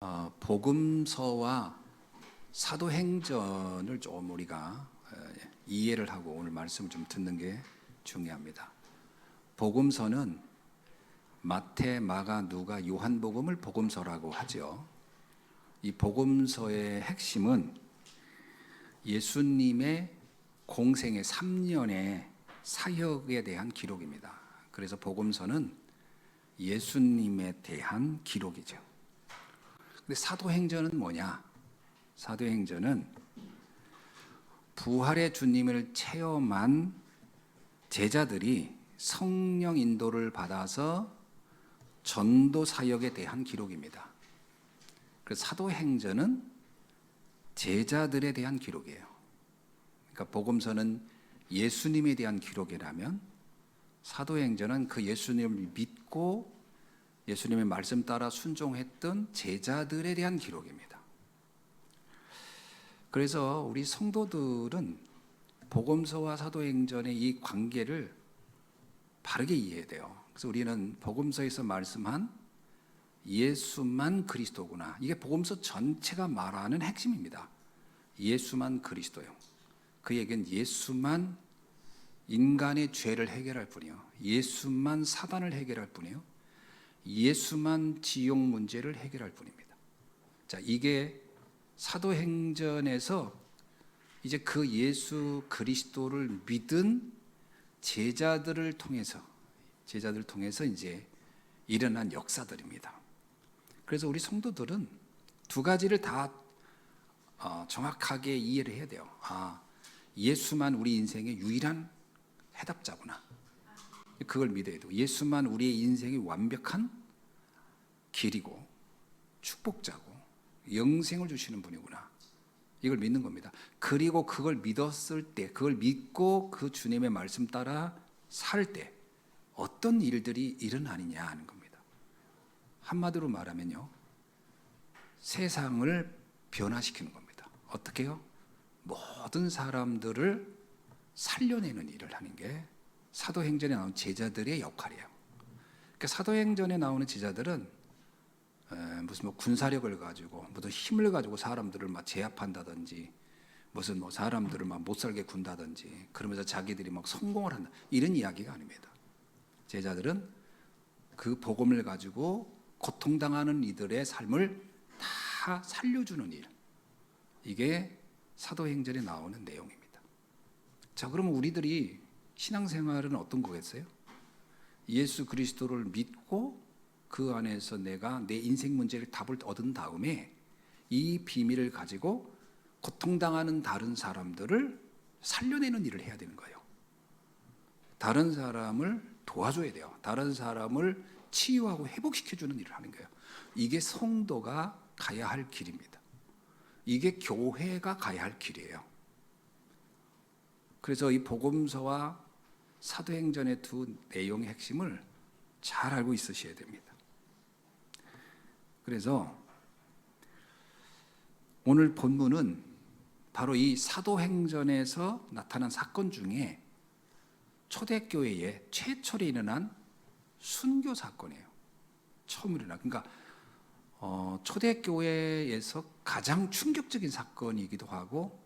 복음서와 사도행전을 좀 우리가 이해를 하고 오늘 말씀을 좀 듣는 게 중요합니다. 복음서는 마태, 마가, 누가, 요한복음을 복음서라고 하죠. 이 복음서의 핵심은 예수님의 공생의 3년의 사역에 대한 기록입니다. 그래서 복음서는 예수님에 대한 기록이죠. 근데 사도행전은 뭐냐? 사도행전은 부활의 주님을 체험한 제자들이 성령 인도를 받아서 전도 사역에 대한 기록입니다. 그래서 사도행전은 제자들에 대한 기록이에요. 그러니까 복음서는 예수님에 대한 기록이라면 사도행전은 그 예수님을 믿고 예수님의 말씀 따라 순종했던 제자들에 대한 기록입니다. 그래서 우리 성도들은 복음서와 사도행전의 이 관계를 바르게 이해해야 돼요. 그래서 우리는 복음서에서 말씀한 예수만 그리스도구나. 이게 복음서 전체가 말하는 핵심입니다. 예수만 그리스도요. 그 얘기는 예수만 인간의 죄를 해결할 뿐이요. 예수만 사단을 해결할 뿐이요. 예수만 지옥 문제를 해결할 뿐입니다. 자, 이게 사도행전에서 이제 그 예수 그리스도를 믿은 제자들을 통해서 이제 일어난 역사들입니다. 그래서 우리 성도들은 두 가지를 다 정확하게 이해를 해야 돼요. 예수만 우리 인생의 유일한 해답자구나. 그걸 믿어야 돼요. 예수만 우리의 인생의 완벽한 길이고 축복자고 영생을 주시는 분이구나. 이걸 믿는 겁니다. 그리고 그걸 믿었을 때, 그걸 믿고 그 주님의 말씀 따라 살 때 어떤 일들이 일어나느냐 하는 겁니다. 한마디로 말하면요, 세상을 변화시키는 겁니다. 어떻게요? 모든 사람들을 살려내는 일을 하는 게 사도행전에 나오는 제자들의 역할이에요. 그러니까 사도행전에 나오는 제자들은 무슨 군사력을 가지고 무슨 힘을 가지고 사람들을 막 제압한다든지 무슨 사람들을 막 못 살게 군다든지 그러면서 자기들이 막 성공을 한다 이런 이야기가 아닙니다. 제자들은 그 복음을 가지고 고통당하는 이들의 삶을 다 살려주는 일, 이게 사도행전에 나오는 내용입니다. 자, 그러면 우리들이 신앙생활은 어떤 거겠어요? 예수 그리스도를 믿고 그 안에서 내가 내 인생 문제를 답을 얻은 다음에 이 비밀을 가지고 고통당하는 다른 사람들을 살려내는 일을 해야 되는 거예요. 다른 사람을 도와줘야 돼요. 다른 사람을 치유하고 회복시켜주는 일을 하는 거예요. 이게 성도가 가야 할 길입니다. 이게 교회가 가야 할 길이에요. 그래서 이 복음서와 사도행전의 두 내용의 핵심을 잘 알고 있으셔야 됩니다. 그래서 오늘 본문은 바로 이 사도행전에서 나타난 사건 중에 초대교회에 최초로 일어난 순교 사건이에요. 처음 일어난. 그러니까 초대교회에서 가장 충격적인 사건이기도 하고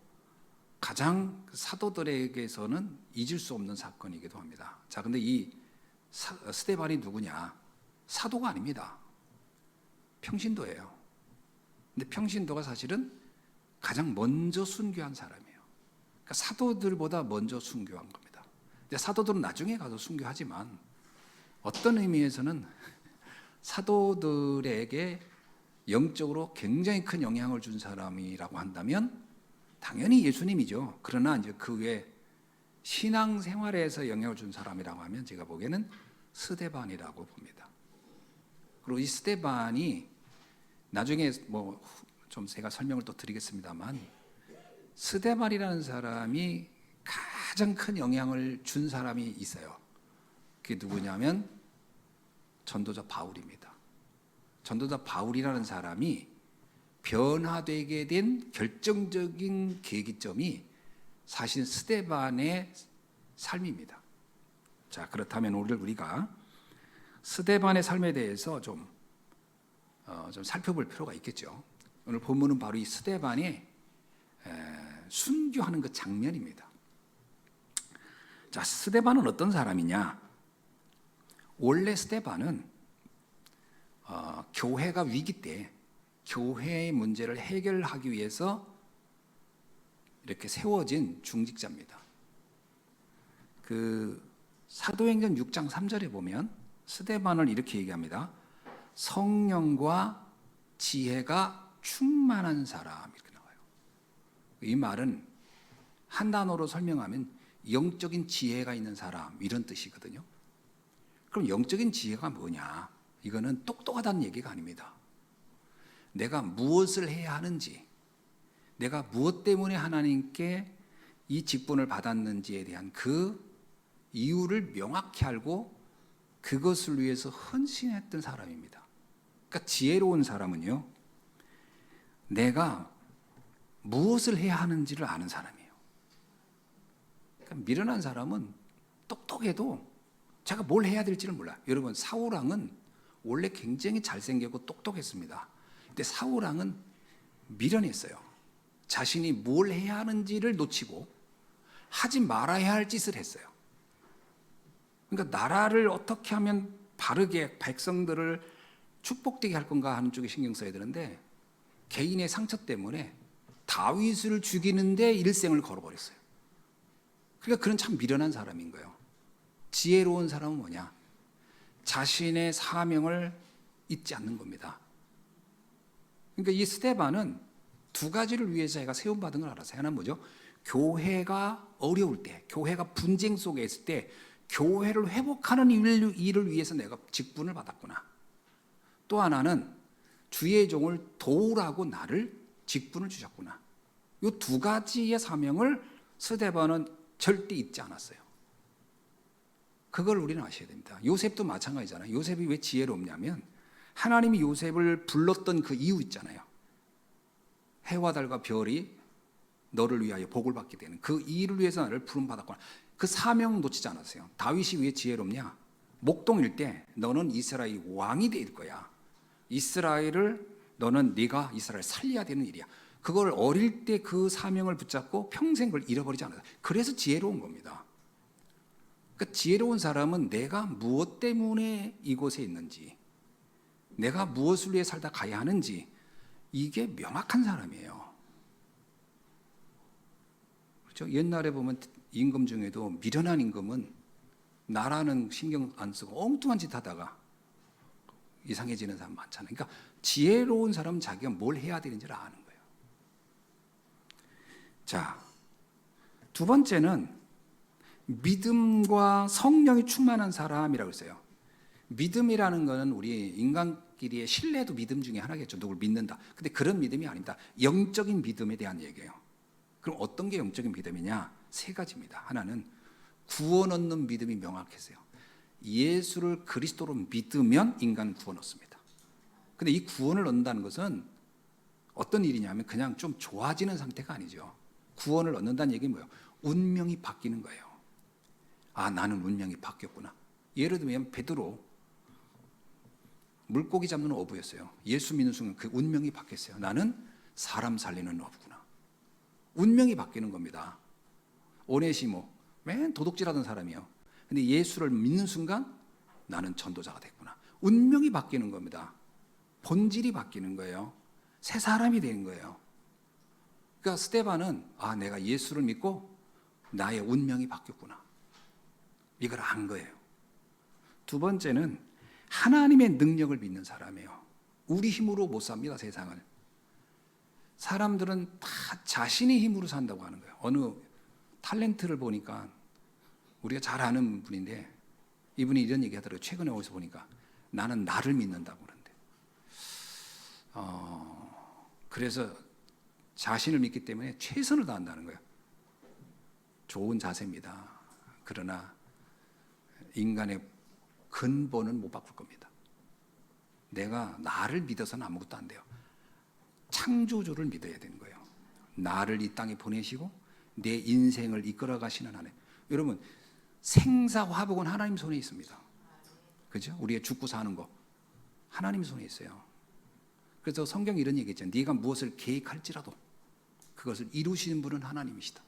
가장 사도들에게서는 잊을 수 없는 사건이기도 합니다. 자, 근데 이 스데반이 누구냐? 사도가 아닙니다. 평신도예요. 근데 평신도가 사실은 가장 먼저 순교한 사람이에요. 그러니까 사도들보다 먼저 순교한 겁니다. 근데 사도들은 나중에 가서 순교하지만 어떤 의미에서는 사도들에게 영적으로 굉장히 큰 영향을 준 사람이라고 한다면 당연히 예수님이죠. 그러나 이제 그 외에 신앙생활에서 영향을 준 사람이라고 하면 제가 보기에는 스데반이라고 봅니다. 그리고 이 스데반이 나중에 좀 제가 설명을 또 드리겠습니다만 스데반이라는 사람이 가장 큰 영향을 준 사람이 있어요. 그게 누구냐면 전도자 바울입니다. 전도자 바울이라는 사람이 변화되게 된 결정적인 계기점이 사실 스데반의 삶입니다. 자, 그렇다면 오늘 우리가 스데반의 삶에 대해서 좀 좀 살펴볼 필요가 있겠죠. 오늘 본문은 바로 이 스데반이 순교하는 그 장면입니다. 자, 스데반은 어떤 사람이냐? 원래 스데반은 교회가 위기 때 교회의 문제를 해결하기 위해서 이렇게 세워진 중직자입니다. 그 사도행전 6장 3절에 보면 스데반을 이렇게 얘기합니다. 성령과 지혜가 충만한 사람 이렇게 나와요. 이 말은 한 단어로 설명하면 영적인 지혜가 있는 사람 이런 뜻이거든요. 그럼 영적인 지혜가 뭐냐? 이거는 똑똑하다는 얘기가 아닙니다. 내가 무엇을 해야 하는지, 내가 무엇 때문에 하나님께 이 직분을 받았는지에 대한 그 이유를 명확히 알고 그것을 위해서 헌신했던 사람입니다. 그러니까 지혜로운 사람은요, 내가 무엇을 해야 하는지를 아는 사람이에요. 그러니까 미련한 사람은 똑똑해도 제가 뭘 해야 될지를 몰라요. 여러분, 사울왕은 원래 굉장히 잘생기고 똑똑했습니다. 근데 사울왕은 미련했어요. 자신이 뭘 해야 하는지를 놓치고 하지 말아야 할 짓을 했어요. 그러니까 나라를 어떻게 하면 바르게 백성들을 축복되게 할 건가 하는 쪽에 신경 써야 되는데 개인의 상처 때문에 다윗을 죽이는데 일생을 걸어버렸어요. 그러니까 그는 참 미련한 사람인 거예요. 지혜로운 사람은 뭐냐? 자신의 사명을 잊지 않는 겁니다. 그러니까 이 스데반은 두 가지를 위해서 제가 세움받은 걸 알았어요. 하나는 뭐죠? 교회가 어려울 때, 교회가 분쟁 속에 있을 때 교회를 회복하는 일을 위해서 내가 직분을 받았구나. 또 하나는 주의 종을 도우라고 나를 직분을 주셨구나. 이 두 가지의 사명을 스데반은 절대 잊지 않았어요. 그걸 우리는 아셔야 됩니다. 요셉도 마찬가지잖아요. 요셉이 왜 지혜롭냐면 하나님이 요셉을 불렀던 그 이유 있잖아요. 해와 달과 별이 너를 위하여 복을 받게 되는 그 일을 위해서 나를 부름받았구나. 그 사명 놓치지 않았어요. 다윗이 왜 지혜롭냐? 목동일 때 너는 이스라엘 왕이 될 거야. 이스라엘을 너는 네가 이스라엘 살려야 되는 일이야. 그걸 어릴 때 그 사명을 붙잡고 평생 그걸 잃어버리지 않아요. 그래서 지혜로운 겁니다. 그러니까 지혜로운 사람은 내가 무엇 때문에 이곳에 있는지, 내가 무엇을 위해 살다 가야 하는지 이게 명확한 사람이에요. 그렇죠? 옛날에 보면 임금 중에도 미련한 임금은 나라는 신경 안 쓰고 엉뚱한 짓 하다가 이상해지는 사람 많잖아요. 그러니까 지혜로운 사람은 자기가 뭘 해야 되는지를 아는 거예요. 자, 두 번째는 믿음과 성령이 충만한 사람이라고 했어요. 믿음이라는 것은 우리 인간끼리의 신뢰도 믿음 중에 하나겠죠. 누굴 믿는다. 근데 그런 믿음이 아닙니다. 영적인 믿음에 대한 얘기예요. 그럼 어떤 게 영적인 믿음이냐? 세 가지입니다. 하나는 구원 얻는 믿음이 명확했어요. 예수를 그리스도로 믿으면 인간은 구원 얻습니다. 근데 이 구원을 얻는다는 것은 어떤 일이냐면 그냥 좀 좋아지는 상태가 아니죠. 구원을 얻는다는 얘기는 뭐예요? 운명이 바뀌는 거예요. 아, 나는 운명이 바뀌었구나. 예를 들면 베드로 물고기 잡는 어부였어요. 예수 믿는 순간 그 운명이 바뀌었어요. 나는 사람 살리는 어부구나. 운명이 바뀌는 겁니다. 오네시모 맨 도둑질하던 사람이에요. 근데 예수를 믿는 순간 나는 전도자가 됐구나. 운명이 바뀌는 겁니다. 본질이 바뀌는 거예요. 새 사람이 되는 거예요. 그러니까 스데반은 아, 내가 예수를 믿고 나의 운명이 바뀌었구나. 이걸 안 거예요. 두 번째는 하나님의 능력을 믿는 사람이에요. 우리 힘으로 못 삽니다, 세상을. 사람들은 다 자신의 힘으로 산다고 하는 거예요. 어느 탤런트를 보니까 우리가 잘 아는 분인데 이분이 이런 얘기 하더라고요. 최근에 어디서 보니까 나는 나를 믿는다고 그러는데 그래서 자신을 믿기 때문에 최선을 다한다는 거예요. 좋은 자세입니다. 그러나 인간의 근본은 못 바꿀 겁니다. 내가 나를 믿어서는 아무것도 안 돼요. 창조주를 믿어야 되는 거예요. 나를 이 땅에 보내시고 내 인생을 이끌어 가시는 하나님. 여러분, 생사화복은 하나님 손에 있습니다. 그죠? 우리가 죽고 사는 거 하나님 손에 있어요. 그래서 성경에 이런 얘기했죠. 네가 무엇을 계획할지라도 그것을 이루시는 분은 하나님이시다.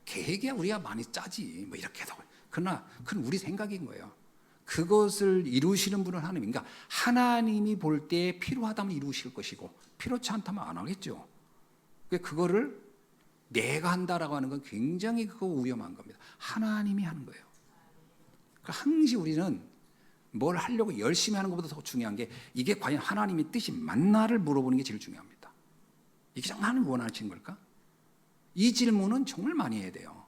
계획이야 우리가 많이 짜지 뭐 이렇게 해도, 그러나 그건 우리 생각인 거예요. 그것을 이루시는 분은 하나님. 그러니까 하나님이 볼 때 필요하다면 이루실 것이고 필요치 않다면 안 하겠죠. 그거를 내가 한다라고 하는 건 굉장히 그거 위험한 겁니다. 하나님이 하는 거예요. 그러니까 항시 우리는 뭘 하려고 열심히 하는 것보다 더 중요한 게 이게 과연 하나님의 뜻이 맞나를 물어보는 게 제일 중요합니다. 이게 정말 하나님 원하시는 걸까? 이 질문은 정말 많이 해야 돼요.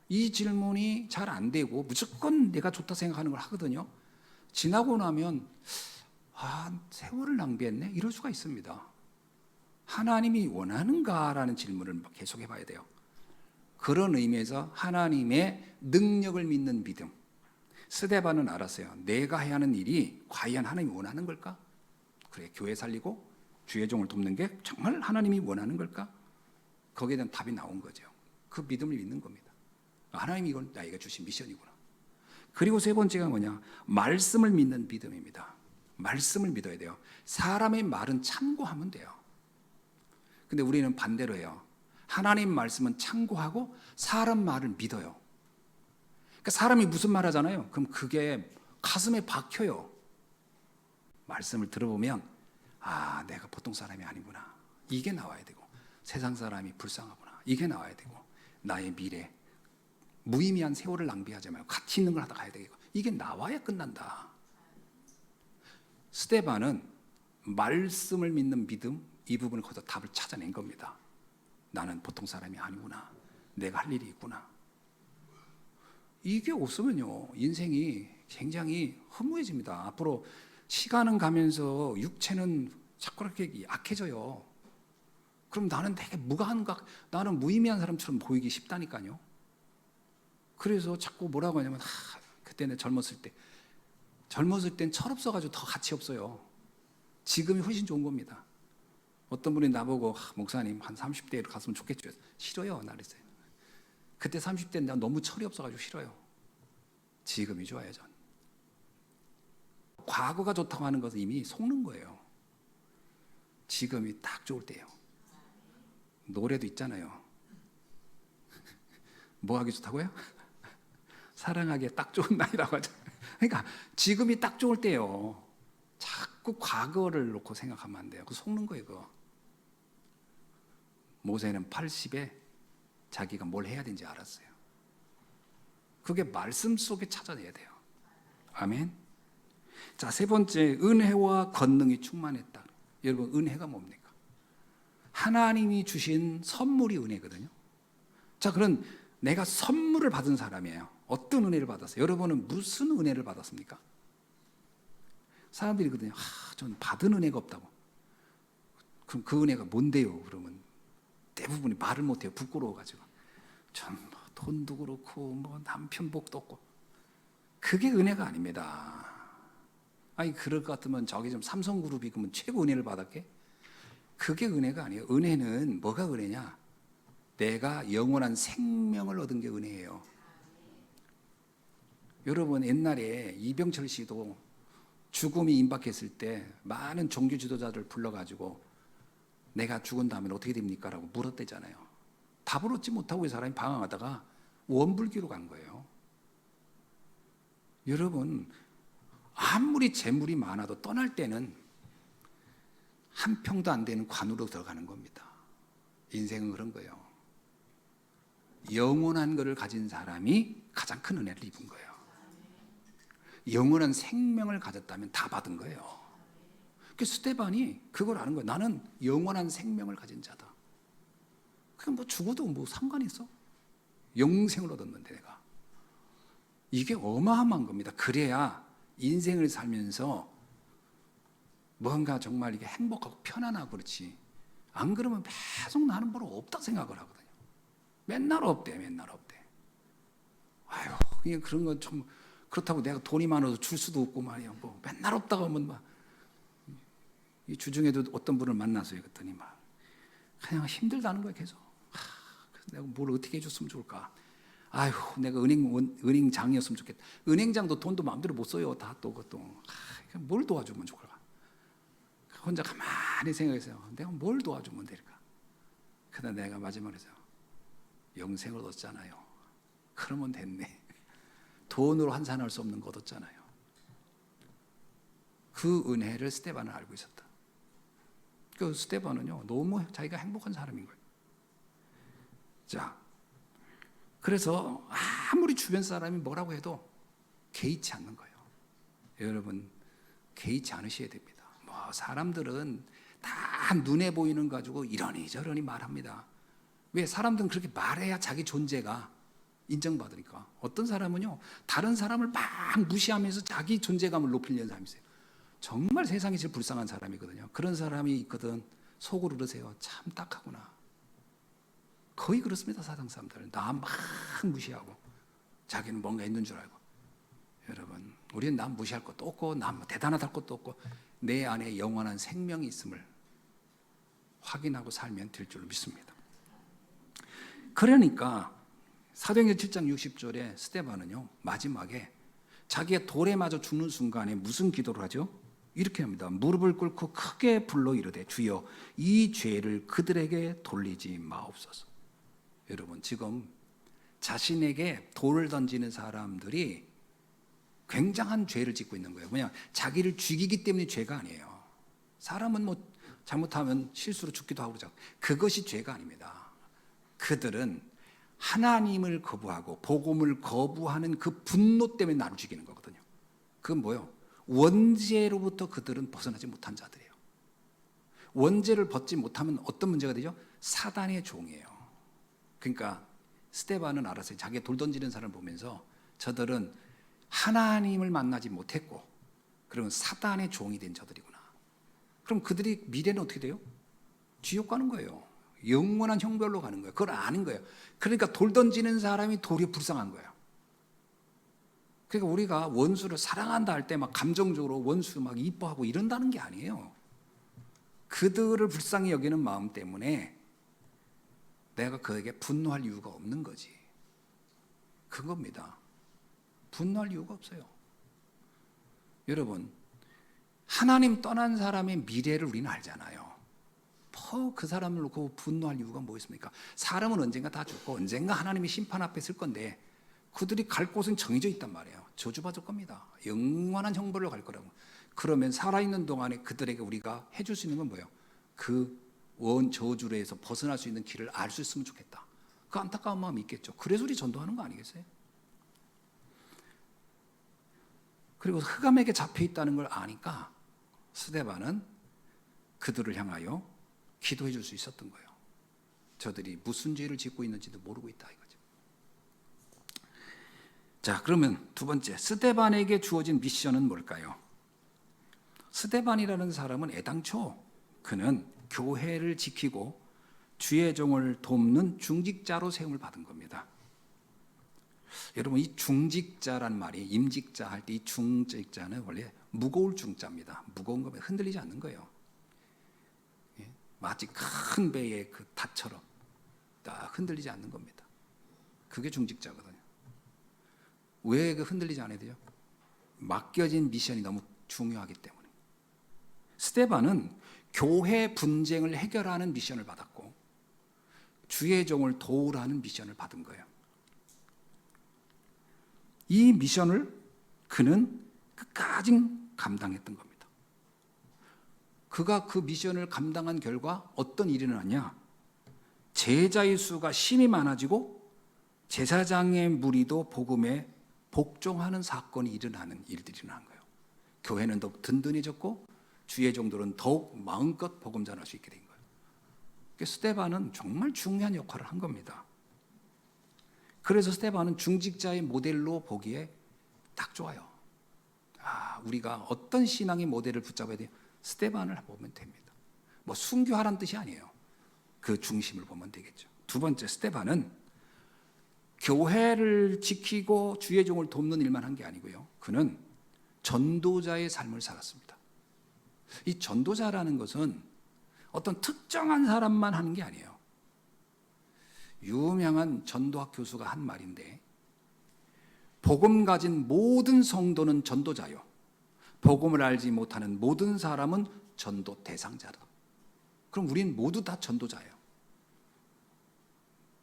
이 질문이 잘 안 되고 무조건 내가 좋다 생각하는 걸 하거든요. 지나고 나면 세월을 낭비했네 이럴 수가 있습니다. 하나님이 원하는가라는 질문을 계속해 봐야 돼요. 그런 의미에서 하나님의 능력을 믿는 믿음. 스데반은 알았어요. 내가 해야 하는 일이 과연 하나님이 원하는 걸까? 그래, 교회 살리고 주의 종을 돕는 게 정말 하나님이 원하는 걸까? 거기에 대한 답이 나온 거죠. 그 믿음을 믿는 겁니다. 하나님이 이건 나에게 주신 미션이구나. 그리고 세 번째가 뭐냐? 말씀을 믿는 믿음입니다. 말씀을 믿어야 돼요. 사람의 말은 참고하면 돼요. 근데 우리는 반대로 해요. 하나님 말씀은 참고하고 사람 말을 믿어요. 그러니까 사람이 무슨 말 하잖아요. 그럼 그게 가슴에 박혀요. 말씀을 들어보면 내가 보통 사람이 아니구나. 이게 나와야 되고 세상 사람이 불쌍하구나. 이게 나와야 되고 나의 미래 무의미한 세월을 낭비하지 말고 가치 있는 걸 하다 가야 되겠고 이게 나와야 끝난다. 스데반은 말씀을 믿는 믿음 이 부분을 거기서 답을 찾아낸 겁니다. 나는 보통 사람이 아니구나. 내가 할 일이 있구나. 이게 없으면요 인생이 굉장히 허무해집니다. 앞으로 시간은 가면서 육체는 자꾸 이렇게 약해져요. 그럼 나는 되게 무감각, 나는 무의미한 사람처럼 보이기 쉽다니까요. 그래서 자꾸 뭐라고 하냐면 그때는 젊었을 땐 철없어가지고 더 가치 없어요. 지금이 훨씬 좋은 겁니다. 어떤 분이 나보고 목사님 한 30대로 갔으면 좋겠죠. 싫어요. 나랬어요. 그때 30대는 나 너무 철이 없어가지고 싫어요. 지금이 좋아요. 전 과거가 좋다고 하는 것은 이미 속는 거예요. 지금이 딱 좋을 때예요. 노래도 있잖아요. 뭐 하기 좋다고요? 사랑하기에 딱 좋은 나이라고 하죠. 그러니까 지금이 딱 좋을 때예요. 자꾸 과거를 놓고 생각하면 안 돼요. 그거 속는 거예요. 그거. 모세는 80에 자기가 뭘 해야 되는지 알았어요. 그게 말씀 속에 찾아내야 돼요. 아멘. 자, 세 번째, 은혜와 권능이 충만했다. 여러분, 은혜가 뭡니까? 하나님이 주신 선물이 은혜거든요. 자, 그럼 내가 선물을 받은 사람이에요. 어떤 은혜를 받았어요? 여러분은 무슨 은혜를 받았습니까? 사람들이 그러거든요. 전 받은 은혜가 없다고. 그럼 그 은혜가 뭔데요? 그러면 대부분이 말을 못해요. 부끄러워가지고. 전 돈도 그렇고 남편 복도 없고. 그게 은혜가 아닙니다. 그럴 것 같으면 저기 좀 삼성그룹이 그러면 최고 은혜를 받았게? 그게 은혜가 아니에요. 은혜는 뭐가 은혜냐? 내가 영원한 생명을 얻은 게 은혜예요. 여러분 옛날에 이병철 씨도 죽음이 임박했을 때 많은 종교 지도자들 불러가지고 내가 죽은 다음에 어떻게 됩니까? 라고 물었대잖아요. 답을 얻지 못하고 이 사람이 방황하다가 원불교로 간 거예요. 여러분 아무리 재물이 많아도 떠날 때는 한 평도 안 되는 관으로 들어가는 겁니다. 인생은 그런 거예요. 영원한 것을 가진 사람이 가장 큰 은혜를 입은 거예요. 영원한 생명을 가졌다면 다 받은 거예요. 그 스데반이 그걸 아는 거예요. 나는 영원한 생명을 가진 자다. 그럼 죽어도 상관이 있어? 영생을 얻었는데 내가. 이게 어마어마한 겁니다. 그래야 인생을 살면서 뭔가 정말 이게 행복하고 편안하고 그렇지. 안 그러면 계속 나는 뭘 없다 생각을 하거든요. 맨날 없대. 그냥 그런 건 좀 그렇다고 내가 돈이 많아서 줄 수도 없고 말이야. 맨날 없다고 하면 이 주중에도 어떤 분을 만나서 그랬더니 그냥 힘들다는 거야 계속. 그래서 내가 뭘 어떻게 해줬으면 좋을까? 내가 은행장이었으면 좋겠다. 은행장도 돈도 마음대로 못 써요. 다 또 그것도 뭘 도와주면 좋을까? 혼자 가만히 생각했어요. 내가 뭘 도와주면 될까? 그러다 내가 마지막에 영생을 얻었잖아요. 그러면 됐네. 돈으로 환산할 수 없는 거 얻었잖아요. 그 은혜를 스데반은 알고 있었다. 그 스데반은요, 너무 자기가 행복한 사람인 거예요. 자, 그래서 아무리 주변 사람이 뭐라고 해도 개의치 않는 거예요. 여러분, 개의치 않으셔야 됩니다. 뭐 사람들은 다 눈에 보이는 거 가지고 이러니 저러니 말합니다. 왜? 사람들은 그렇게 말해야 자기 존재가 인정받으니까. 어떤 사람은요, 다른 사람을 막 무시하면서 자기 존재감을 높이려는 사람이 있어요. 정말 세상에 제일 불쌍한 사람이거든요. 그런 사람이 있거든. 속으로 그러세요. 참 딱하구나. 거의 그렇습니다. 사상 사람들은 나 막 무시하고 자기는 뭔가 있는 줄 알고. 여러분, 우리는 남 무시할 것도 없고 남 대단하다 할 것도 없고 내 안에 영원한 생명이 있음을 확인하고 살면 될 줄로 믿습니다. 그러니까 사도행전 7장 60절에 스데반은요, 마지막에 자기가 돌에 맞아 죽는 순간에 무슨 기도를 하죠? 이렇게 합니다. 무릎을 꿇고 크게 불러 이르되 주여 이 죄를 그들에게 돌리지 마옵소서. 여러분, 지금 자신에게 돌을 던지는 사람들이 굉장한 죄를 짓고 있는 거예요. 그냥 자기를 죽이기 때문에 죄가 아니에요. 사람은 뭐 잘못하면 실수로 죽기도 하고 그러죠. 그것이 죄가 아닙니다. 그들은 하나님을 거부하고 복음을 거부하는 그 분노 때문에 나를 죽이는 거거든요. 그건 뭐예요? 원죄로부터 그들은 벗어나지 못한 자들이에요. 원죄를 벗지 못하면 어떤 문제가 되죠? 사단의 종이에요. 그러니까 스데반은 알았어요. 자기가 돌 던지는 사람을 보면서 저들은 하나님을 만나지 못했고 그러면 사단의 종이 된 저들이구나. 그럼 그들이 미래는 어떻게 돼요? 지옥 가는 거예요. 영원한 형벌로 가는 거예요. 그걸 아는 거예요. 그러니까 돌 던지는 사람이 도리어 불쌍한 거예요. 그러니까 우리가 원수를 사랑한다 할 때 막 감정적으로 원수 막 이뻐하고 이런다는 게 아니에요. 그들을 불쌍히 여기는 마음 때문에 내가 그에게 분노할 이유가 없는 거지. 그겁니다. 분노할 이유가 없어요. 여러분, 하나님 떠난 사람의 미래를 우리는 알잖아요. 그 사람을 놓고 분노할 이유가 뭐 있습니까? 사람은 언젠가 다 죽고 언젠가 하나님이 심판 앞에 설 건데 그들이 갈 곳은 정해져 있단 말이에요. 저주받을 겁니다. 영원한 형벌로 갈 거라고. 그러면 살아있는 동안에 그들에게 우리가 해줄 수 있는 건 뭐예요? 그 저주에서 벗어날 수 있는 길을 알 수 있으면 좋겠다. 그 안타까운 마음이 있겠죠. 그래서 우리 전도하는 거 아니겠어요? 그리고 흑암에게 잡혀 있다는 걸 아니까 스데반은 그들을 향하여 기도해 줄 수 있었던 거예요. 저들이 무슨 죄를 짓고 있는지도 모르고 있다 이거죠. 자, 그러면 두 번째, 스데반에게 주어진 미션은 뭘까요? 스데반이라는 사람은 애당초 그는 교회를 지키고 주의 종을 돕는 중직자로 세움을 받은 겁니다. 여러분, 이 중직자란 말이 임직자 할 때 이 중직자는 원래 무거울 중자입니다. 무거운 거면 흔들리지 않는 거예요. 마치 큰 배의 그 닷처럼 딱 흔들리지 않는 겁니다. 그게 중직자거든요. 왜 그 흔들리지 않아야 돼요? 맡겨진 미션이 너무 중요하기 때문에. 스데반은 교회 분쟁을 해결하는 미션을 받았고 주의 종을 도우라는 미션을 받은 거예요. 이 미션을 그는 끝까지 감당했던 겁니다. 그가 그 미션을 감당한 결과 어떤 일이 일어났냐? 제자의 수가 심히 많아지고 제사장의 무리도 복음에 복종하는 사건이 일어나는 일들이 일어난 거예요. 교회는 더욱 든든해졌고 주의 종들은 더욱 마음껏 복음 전할 수 있게 된 거예요. 스데반은 정말 중요한 역할을 한 겁니다. 그래서 스데반은 중직자의 모델로 보기에 딱 좋아요. 우리가 어떤 신앙의 모델을 붙잡아야 돼요? 스데반을 보면 됩니다. 뭐 순교하라는 뜻이 아니에요. 그 중심을 보면 되겠죠. 두 번째, 스데반은 교회를 지키고 주의 종을 돕는 일만 한 게 아니고요. 그는 전도자의 삶을 살았습니다. 이 전도자라는 것은 어떤 특정한 사람만 하는 게 아니에요. 유명한 전도학 교수가 한 말인데, 복음 가진 모든 성도는 전도자요, 복음을 알지 못하는 모든 사람은 전도 대상자다. 그럼 우린 모두 다 전도자예요.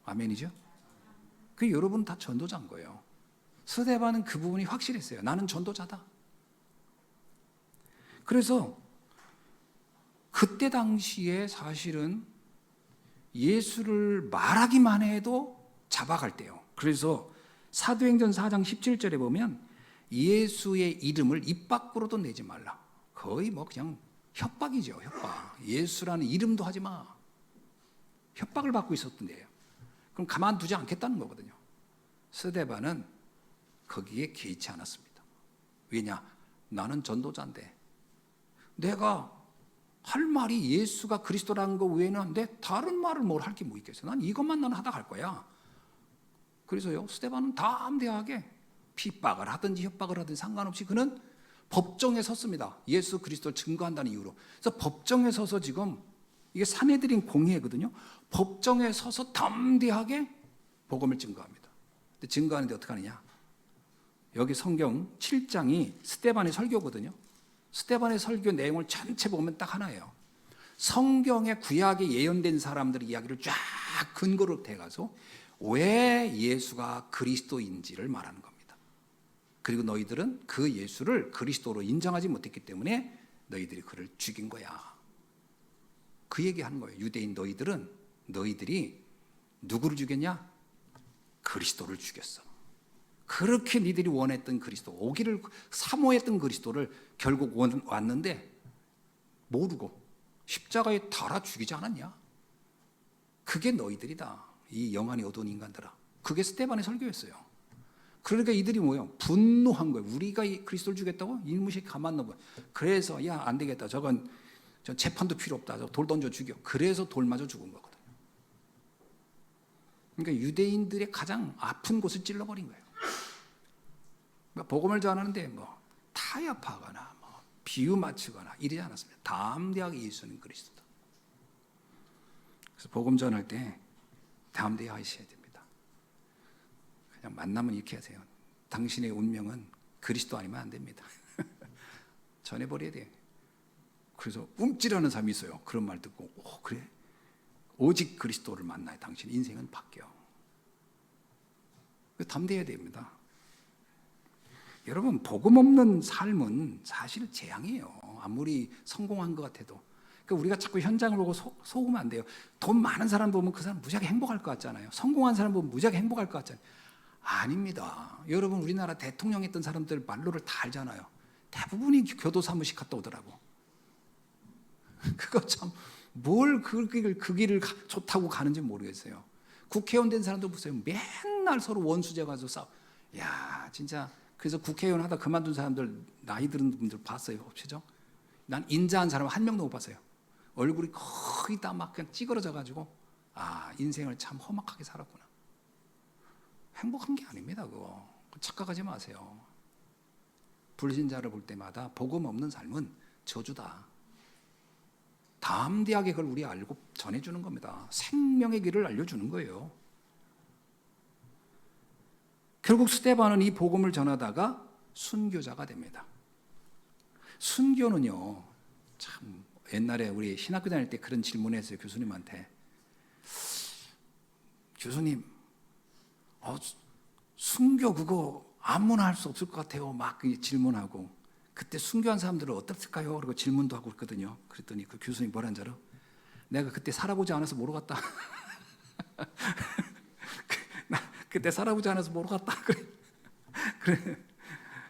아멘이죠? 그 여러분 다 전도자인 거예요. 스데반은 그 부분이 확실했어요. 나는 전도자다. 그래서 그때 당시에 사실은 예수를 말하기만 해도 잡아갈 때요. 그래서 사도행전 4장 17절에 보면 예수의 이름을 입 밖으로도 내지 말라. 거의 뭐 그냥 협박이죠. 협박. 예수라는 이름도 하지 마. 협박을 받고 있었던데요. 그럼 가만두지 않겠다는 거거든요. 스데반은 거기에 개의치 않았습니다. 왜냐? 나는 전도자인데 내가 할 말이 예수가 그리스도라는 거 외에는 내 다른 말을 뭘 할 게 뭐 있겠어요. 난 이것만 나는 하다 갈 거야. 그래서요, 스데반은 담대하게 핍박을 하든지 협박을 하든지 상관없이 그는 법정에 섰습니다. 예수 그리스도를 증거한다는 이유로. 그래서 법정에 서서 지금 이게 사내들인 공의거든요. 법정에 서서 담대하게 복음을 증거합니다. 근데 증거하는데 어떻게 하느냐? 여기 성경 7장이 스데반의 설교거든요. 스데반의 설교 내용을 전체 보면 딱 하나예요. 성경의 구약에 예언된 사람들의 이야기를 쫙 근거로 대가서 왜 예수가 그리스도인지를 말하는 겁니다. 그리고 너희들은 그 예수를 그리스도로 인정하지 못했기 때문에 너희들이 그를 죽인 거야. 그 얘기하는 거예요. 유대인 너희들이 누구를 죽였냐? 그리스도를 죽였어. 그렇게 니들이 원했던 그리스도, 오기를 사모했던 그리스도를 결국 왔는데 모르고 십자가에 달아 죽이지 않았냐? 그게 너희들이다. 이 영안이 어두운 인간들아. 그게 스데반의 설교였어요. 그러니까 이들이 뭐예요? 분노한 거예요. 우리가 이 그리스도를 죽였다고? 이무식 가만 놔봐. 그래서 야, 안 되겠다. 저건 재판도 필요 없다. 돌 던져 죽여. 그래서 돌 맞아 죽은 거거든요. 그러니까 유대인들의 가장 아픈 곳을 찔러버린 거예요. 복음을 전하는데 뭐 타협하거나 뭐 비유 맞추거나 이러지 않았습니다. 담대하게 예수는 그리스도다. 그래서 복음 전할 때 담대하셔야 됩니다. 그냥 만나면 이렇게 하세요. 당신의 운명은 그리스도 아니면 안 됩니다. 전해버려야 돼요. 그래서 움찔하는 사람이 있어요. 그런 말 듣고 그래? 오직 그리스도를 만나야 당신 인생은 바뀌어. 담대해야 됩니다. 여러분, 복음 없는 삶은 사실 재앙이에요. 아무리 성공한 것 같아도. 그러니까 우리가 자꾸 현장을 보고 속으면 안 돼요. 돈 많은 사람 보면 그 사람 무지하게 행복할 것 같잖아요. 성공한 사람 보면 무지하게 행복할 것 같잖아요. 아닙니다. 여러분, 우리나라 대통령 했던 사람들 말로를 다 알잖아요. 대부분이 교도 사무실 갔다 오더라고. 그거 참 뭘 그 길을 좋다고 가는지 모르겠어요. 국회의원 된 사람도 보세요. 맨날 서로 원수재 가지고 싸워. 야, 진짜. 그래서 국회의원 하다 그만둔 사람들, 나이 들은 분들 봤어요, 없죠? 난 인자한 사람 한 명도 못 봤어요. 얼굴이 거의 다 막 그냥 찌그러져 가지고 인생을 참 험악하게 살았구나. 행복한 게 아닙니다, 그거. 착각하지 마세요. 불신자를 볼 때마다 복음 없는 삶은 저주다. 담대하게 그걸 우리 알고 전해주는 겁니다. 생명의 길을 알려주는 거예요. 결국 스데반은 이 복음을 전하다가 순교자가 됩니다. 순교는요, 참 옛날에 우리 신학교 다닐 때 그런 질문했어요. 교수님한테. 교수님, 순교 그거 아무나 할 수 없을 것 같아요. 막 질문하고. 그때 순교한 사람들은 어땠을까요? 그리고 질문도 하고 그랬거든요. 그랬더니 그 교수님 뭐라는 줄 알아? 내가 그때 살아보지 않아서 모르겠다. 그때 살아보지 않아서 모르겠다. 그래.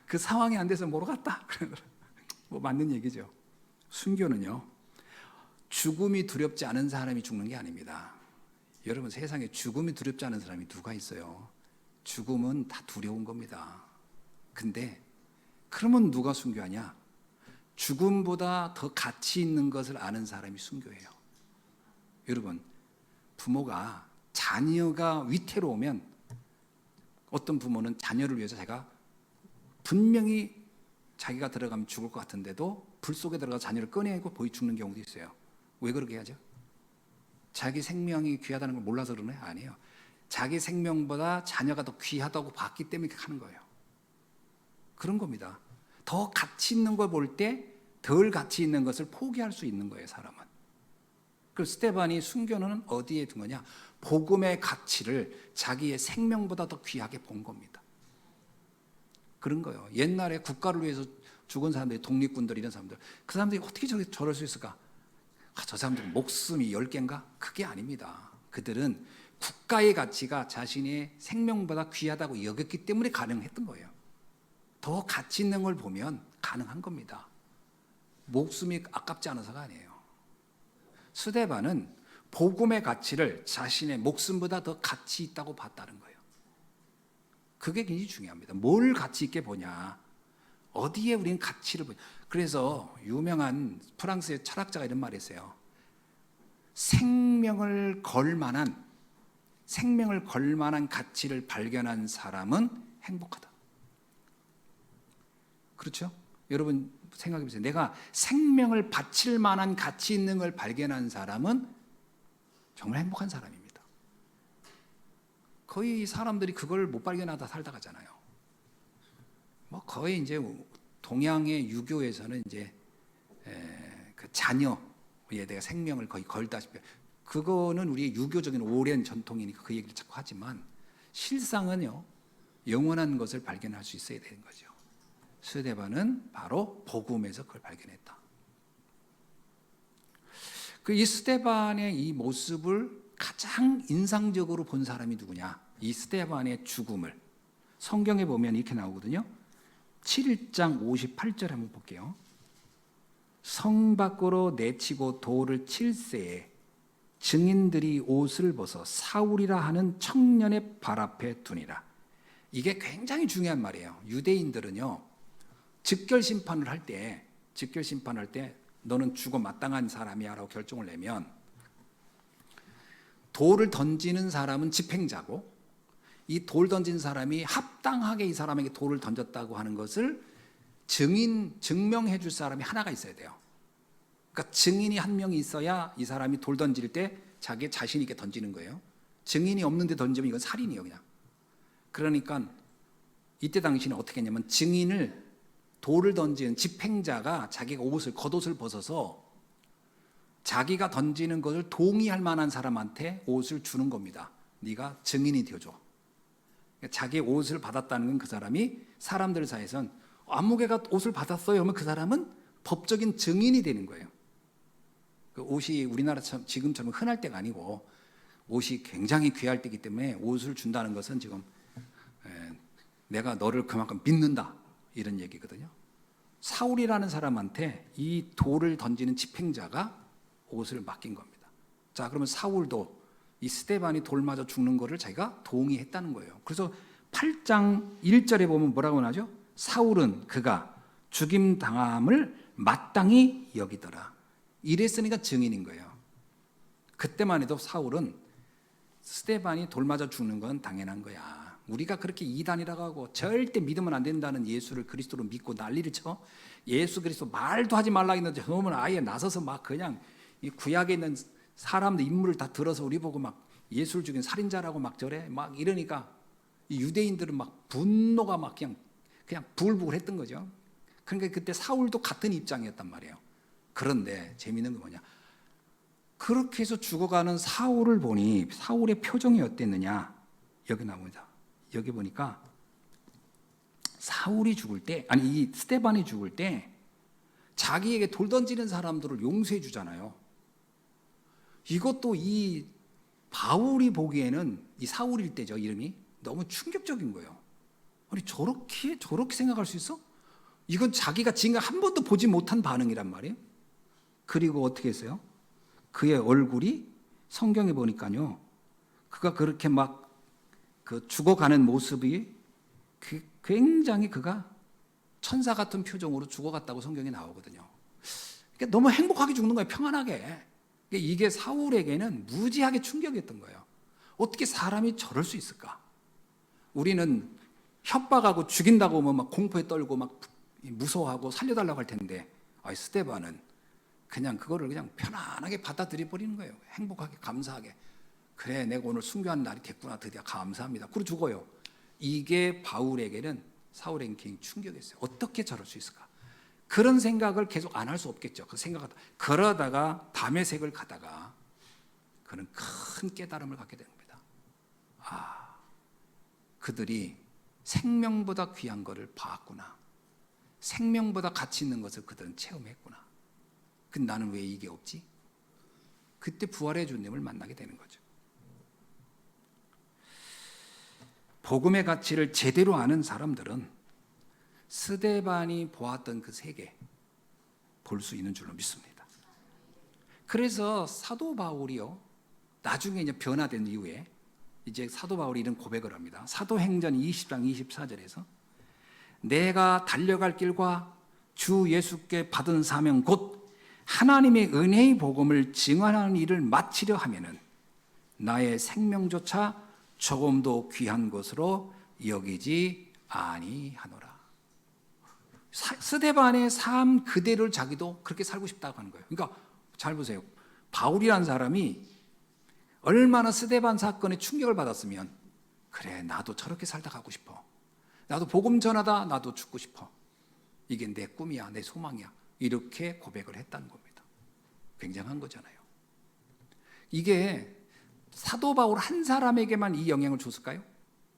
그 상황이 안 돼서 모르겠다. 뭐 맞는 얘기죠. 순교는요, 죽음이 두렵지 않은 사람이 죽는 게 아닙니다. 여러분, 세상에 죽음이 두렵지 않은 사람이 누가 있어요? 죽음은 다 두려운 겁니다. 근데 그러면 누가 순교하냐? 죽음보다 더 가치 있는 것을 아는 사람이 순교해요. 여러분, 부모가 자녀가 위태로우면 어떤 부모는 자녀를 위해서 자기가 분명히 자기가 들어가면 죽을 것 같은데도 불 속에 들어가 자녀를 꺼내고 보이 죽는 경우도 있어요. 왜 그렇게 하죠? 자기 생명이 귀하다는 걸 몰라서 그러나요? 아니에요. 자기 생명보다 자녀가 더 귀하다고 봤기 때문에 하는 거예요. 그런 겁니다. 더 가치 있는 걸 볼 때 덜 가치 있는 것을 포기할 수 있는 거예요, 사람은. 그 스데반이 순교는 어디에 둔 거냐? 복음의 가치를 자기의 생명보다 더 귀하게 본 겁니다. 그런 거예요. 옛날에 국가를 위해서 죽은 사람들이, 독립군들, 이런 사람들, 그 사람들이 어떻게 저럴 수 있을까? 저 사람들은 목숨이 10개인가? 그게 아닙니다. 그들은 국가의 가치가 자신의 생명보다 귀하다고 여겼기 때문에 가능했던 거예요. 더 가치 있는 걸 보면 가능한 겁니다. 목숨이 아깝지 않아서가 아니에요. 스데반은 복음의 가치를 자신의 목숨보다 더 가치 있다고 봤다는 거예요. 그게 굉장히 중요합니다. 뭘 가치 있게 보냐, 어디에 우리는 가치를 보냐. 그래서 유명한 프랑스의 철학자가 이런 말을 했어요. 생명을 걸 만한 가치를 발견한 사람은 행복하다. 그렇죠? 여러분 생각해 보세요. 내가 생명을 바칠 만한 가치 있는 걸 발견한 사람은 정말 행복한 사람입니다. 거의 사람들이 그걸 못 발견하다 살다 가잖아요. 뭐 거의 이제 동양의 유교에서는 이제 그 자녀에 대해 생명을 거의 걸다시피, 그거는 우리의 유교적인 오랜 전통이니까 그 얘기를 자꾸 하지만 실상은요, 영원한 것을 발견할 수 있어야 되는 거죠. 스데반은 바로 복음에서 그걸 발견했다. 이 스데반의 이 모습을 가장 인상적으로 본 사람이 누구냐? 이 스데반의 죽음을 성경에 보면 이렇게 나오거든요. 7장 58절 한번 볼게요. 성 밖으로 내치고 돌을 칠새에 증인들이 옷을 벗어 사울이라 하는 청년의 발 앞에 두니라. 이게 굉장히 중요한 말이에요. 유대인들은요, 즉결 심판을 할 때 너는 죽어 마땅한 사람이야 라고 결정을 내면 돌을 던지는 사람은 집행자고, 이 돌 던진 사람이 합당하게 이 사람에게 돌을 던졌다고 하는 것을 증명해 줄 사람이 하나가 있어야 돼요. 그러니까 증인이 한 명이 있어야 이 사람이 돌 던질 때 자기 자신 있게 던지는 거예요. 증인이 없는데 던지면 이건 살인이에요, 그냥. 그러니까 이때 당시는 어떻게 했냐면, 증인을, 돌을 던지는 집행자가 자기가 겉옷을 벗어서 자기가 던지는 것을 동의할 만한 사람한테 옷을 주는 겁니다. 네가 증인이 되어줘. 자기의 옷을 받았다는 건 그 사람이 사람들 사이에선 안무개가 옷을 받았어요 하면 그 사람은 법적인 증인이 되는 거예요. 그 옷이 우리나라처럼 지금처럼 흔할 때가 아니고 옷이 굉장히 귀할 때이기 때문에 옷을 준다는 것은 지금 내가 너를 그만큼 믿는다, 이런 얘기거든요. 사울이라는 사람한테 이 돌을 던지는 집행자가 옷을 맡긴 겁니다. 자, 그러면 사울도 이 스데반이 돌 맞아 죽는 거를 자기가 동의했다는 거예요. 그래서 8장 1절에 보면 뭐라고 나죠? 사울은 그가 죽임 당함을 마땅히 여기더라. 이랬으니까 증인인 거예요. 그때만 해도 사울은 스데반이 돌 맞아 죽는 건 당연한 거야. 우리가 그렇게 이단이라고 하고 절대 믿으면 안 된다는 예수를 그리스도로 믿고 난리를 쳐, 예수 그리스도 말도 하지 말라 했는데 저놈은 아예 나서서 막 그냥 이 구약에 있는 사람들 인물을 다 들어서 우리 보고 막 예수를 죽인 살인자라고 막 저래 막 이러니까 이 유대인들은 막 분노가 막 그냥 부글부글 했던 거죠. 그러니까 그때 사울도 같은 입장이었단 말이에요. 그런데 재미있는 건 뭐냐, 그렇게 해서 죽어가는 사울을 보니 사울의 표정이 어땠느냐, 여기 나옵니다. 여기 보니까 사울이 죽을 때, 아니 이 스데반이 죽을 때 자기에게 돌 던지는 사람들을 용서해 주잖아요. 이것도 이 바울이 보기에는, 이 사울일 때죠, 이름이, 너무 충격적인 거예요. 아니 저렇게 생각할 수 있어? 이건 자기가 지금까지 한 번도 보지 못한 반응이란 말이에요. 그리고 어떻게 했어요? 그의 얼굴이 성경에 보니까요, 그가 그렇게 막 그 죽어가는 모습이 굉장히 그가 천사 같은 표정으로 죽어갔다고 성경에 나오거든요. 그러니까 너무 행복하게 죽는 거예요, 평안하게. 그러니까 이게 사울에게는 무지하게 충격이었던 거예요. 어떻게 사람이 저럴 수 있을까? 우리는 협박하고 죽인다고 하면 막 공포에 떨고 막 무서워하고 살려달라고 할 텐데, 스데반은 그냥 그거를 그냥 편안하게 받아들여 버리는 거예요. 행복하게, 감사하게. 그래, 내가 오늘 순교하는 날이 됐구나, 드디어 감사합니다. 그러고 죽어요. 이게 바울에게는, 사울에게는 굉장히 충격이었어요. 어떻게 저럴 수 있을까? 그런 생각을 계속 안 할 수 없겠죠. 그 생각하다 그러다가 담의 색을 가다가 그는 큰 깨달음을 갖게 됩니다. 아, 그들이 생명보다 귀한 것을 봤구나. 생명보다 가치 있는 것을 그들은 체험했구나. 근데 나는 왜 이게 없지? 그때 부활의 주님을 만나게 되는 거죠. 복음의 가치를 제대로 아는 사람들은 스데반이 보았던 그 세계 볼 수 있는 줄로 믿습니다. 그래서 사도 바울이요, 나중에 이제 변화된 이후에 이제 사도 바울이 이런 고백을 합니다. 사도행전 20장 24절에서 내가 달려갈 길과 주 예수께 받은 사명 곧 하나님의 은혜의 복음을 증언하는 일을 마치려 하면은 나의 생명조차 조금도 귀한 것으로 여기지 아니하노라. 스데반의 삶 그대로를 자기도 그렇게 살고 싶다고 하는 거예요. 그러니까 잘 보세요. 바울이라는 사람이 얼마나 스데반 사건에 충격을 받았으면 그래 나도 저렇게 살다 가고 싶어. 나도 복음 전하다 나도 죽고 싶어. 이게 내 꿈이야, 내 소망이야. 이렇게 고백을 했다는 겁니다. 굉장한 거잖아요. 이게 사도 바울 한 사람에게만 이 영향을 줬을까요?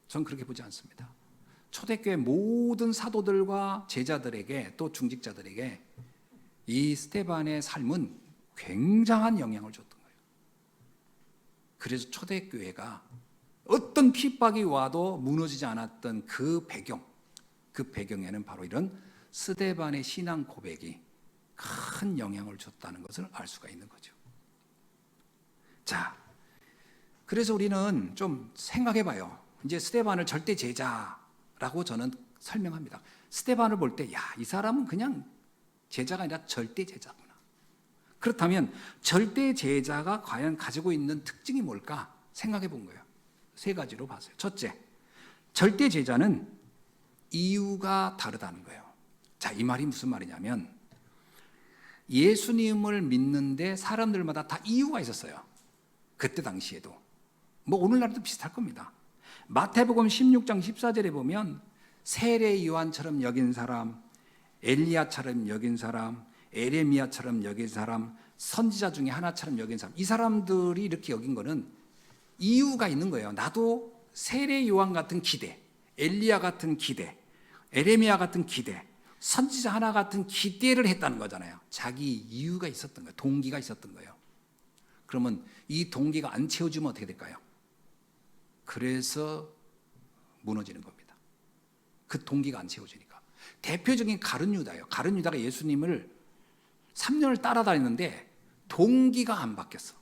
전 그렇게 보지 않습니다. 초대교회 모든 사도들과 제자들에게 또 중직자들에게 이 스데반의 삶은 굉장한 영향을 줬던 거예요. 그래서 초대교회가 어떤 핍박이 와도 무너지지 않았던 그 배경에는 바로 이런 스데반의 신앙 고백이 큰 영향을 줬다는 것을 알 수가 있는 거죠. 자, 그래서 우리는 좀 생각해 봐요. 이제 스데반을 절대 제자라고 저는 설명합니다. 스데반을 볼 때, 야, 이 사람은 그냥 제자가 아니라 절대 제자구나. 그렇다면 절대 제자가 과연 가지고 있는 특징이 뭘까 생각해 본 거예요. 세 가지로 봤어요. 첫째, 절대 제자는 이유가 다르다는 거예요. 자, 이 말이 무슨 말이냐면 예수님을 믿는데 사람들마다 다 이유가 있었어요. 그때 당시에도. 뭐 오늘날도 비슷할 겁니다. 마태복음 16장 14절에 보면 세례 요한처럼 여긴 사람, 엘리야처럼 여긴 사람, 에레미야처럼 여긴 사람, 선지자 중에 하나처럼 여긴 사람, 이 사람들이 이렇게 여긴 거는 이유가 있는 거예요. 나도 세례 요한 같은 기대, 엘리야 같은 기대, 에레미야 같은 기대, 선지자 하나 같은 기대를 했다는 거잖아요. 자기 이유가 있었던 거예요. 동기가 있었던 거예요. 그러면 이 동기가 안 채워지면 어떻게 될까요? 그래서 무너지는 겁니다. 그 동기가 안 채워지니까. 대표적인 가룟 유다예요. 가룟 유다가 예수님을 3년을 따라다녔는데 동기가 안 바뀌었어.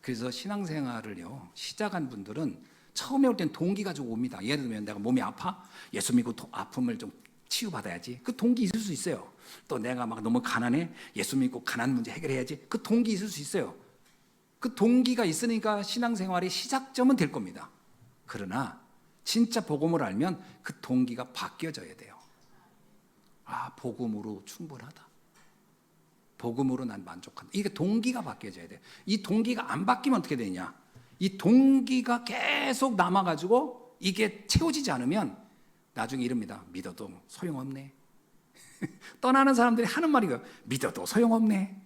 그래서 신앙생활을요 시작한 분들은 처음에 올 땐 동기 가지고 옵니다. 예를 들면 내가 몸이 아파? 예수 믿고 아픔을 좀 치유받아야지. 그 동기 있을 수 있어요. 또 내가 막 너무 가난해? 예수 믿고 가난 문제 해결해야지. 그 동기 있을 수 있어요. 그 동기가 있으니까 신앙생활의 시작점은 될 겁니다. 그러나 진짜 복음을 알면 그 동기가 바뀌어져야 돼요. 아, 복음으로 충분하다. 복음으로 난 만족한다. 이게 동기가 바뀌어져야 돼요. 이 동기가 안 바뀌면 어떻게 되냐? 이 동기가 계속 남아가지고 이게 채워지지 않으면 나중에 이럽니다. 믿어도 소용없네. 떠나는 사람들이 하는 말이 믿어도 소용없네.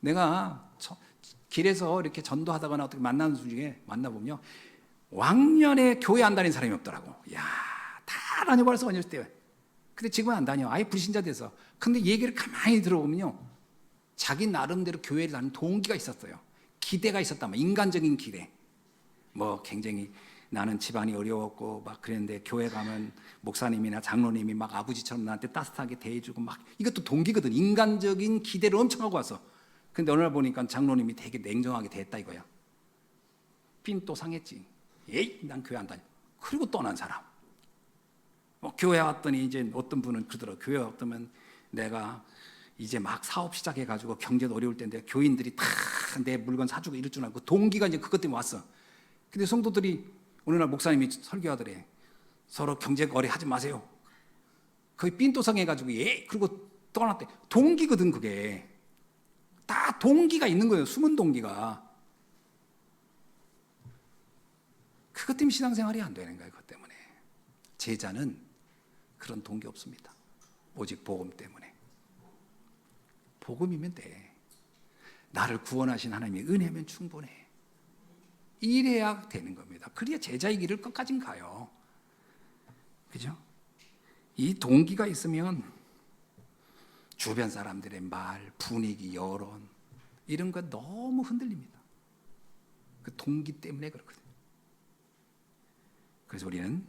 내가 길에서 이렇게 전도하다거나 어떻게 만나는 중에 만나보면 왕년에 교회 안 다닌 사람이 없더라고. 야, 다 다녀버려서 어렸을 때. 근데 지금은 안 다녀. 아예 불신자 돼서. 근데 얘기를 가만히 들어보면요. 자기 나름대로 교회를 다니는 동기가 있었어요. 기대가 있었단 말이에요. 인간적인 기대. 뭐 굉장히 나는 집안이 어려웠고 막 그랬는데 교회 가면 목사님이나 장로님이 막 아버지처럼 나한테 따뜻하게 대해주고 막 이것도 동기거든. 인간적인 기대를 엄청 하고 와서. 근데 어느 날 보니까 장로님이 되게 냉정하게 대했다 이거야. 삔 또 상했지. 에이, 난 교회 안 다녀. 그리고 떠난 사람. 교회 왔더니 이제 어떤 분은 그러더라고. 교회 왔더면 내가 이제 막 사업 시작해가지고 경제도 어려울 때인데 교인들이 다 내 물건 사주고 이럴 줄 알고 동기가 이제 그것 때문에 왔어. 근데 성도들이 어느 날 목사님이 설교하더래. 서로 경제 거래 하지 마세요. 거의 삔또상해가지고 예 그리고 떠났대. 동기거든 그게. 다 동기가 있는 거예요. 숨은 동기가. 그것 때문에 신앙생활이 안 되는 거예요. 그것 때문에. 제자는 그런 동기 없습니다. 오직 복음 때문에. 복음이면 돼. 나를 구원하신 하나님의 은혜면 충분해. 이래야 되는 겁니다. 그래야 제자의 길을 끝까지 가요. 그죠? 이 동기가 있으면 주변 사람들의 말, 분위기, 여론 이런 거 너무 흔들립니다. 그 동기 때문에 그렇거든요. 그래서 우리는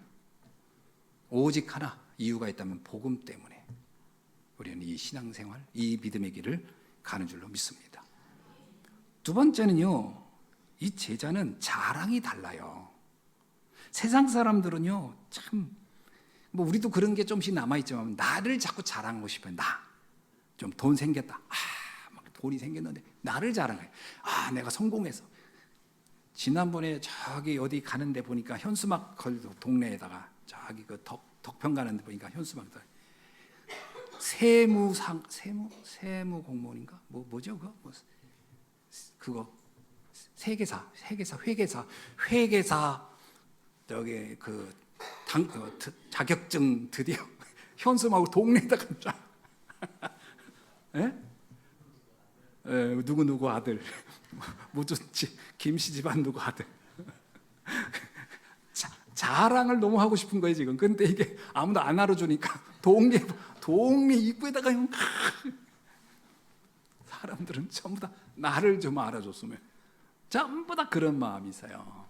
오직 하나 이유가 있다면 복음 때문에 우리는 이 신앙생활, 이 믿음의 길을 가는 줄로 믿습니다. 두 번째는요, 이 제자는 자랑이 달라요. 세상 사람들은요, 참, 뭐 우리도 그런 게 좀씩 남아있지만 나를 자꾸 자랑하고 싶어요. 좀 돈 생겼다. 막 돈이 생겼는데 나를 자랑해. 내가 성공해서. 지난번에 저기 어디 가는데 보니까 현수막 걸도 동네에다가 저기 그 덕평 가는데 보니까 현수막도 세무 공무원인가? 뭐죠 그거? 그거 회계사 저기 자격증 드디어 현수막으로 동네에다가 예? 누구 아들 무든지 김씨 집안 누구 아들 자랑을 너무 하고 싶은 거예요 지금. 근데 이게 아무도 안 알아주니까 동네 입구에다가 사람들은 전부 다 나를 좀 알아줬으면, 전부 다 그런 마음이 있어요.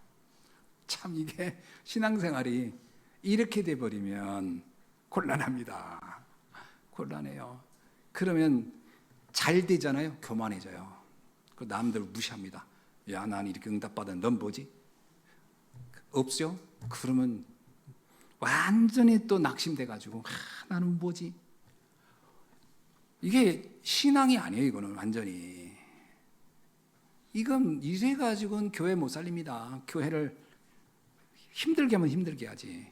참 이게 신앙생활이 이렇게 돼버리면 곤란합니다. 곤란해요. 그러면 잘 되잖아요. 교만해져요. 그 남들 무시합니다. 야, 난 이렇게 응답받았는데 넌 뭐지? 없죠? 그러면 완전히 또 낙심돼가지고 나는 뭐지? 이게 신앙이 아니에요. 이거는 완전히. 이건 이래가지고는 교회 못 살립니다. 교회를 힘들게 하면 힘들게 하지.